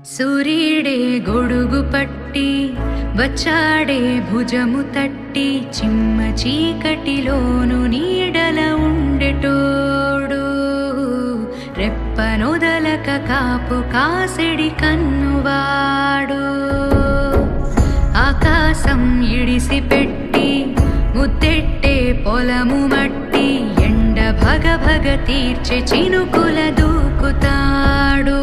సూర్యుడే గొడుగు పట్టి వచ్చాడే భుజము తట్టి చిమ్మ చీకటిలోను నీడల ఉండెటోడు రెప్పనొదలక కాపు కాసిడి కన్నువాడు ఆకాశం ఇడిసిపెట్టి ముద్దెట్టే పొలము మట్టి ఎండ భగ భగ తీర్చే చినుకుల దూకుతాడు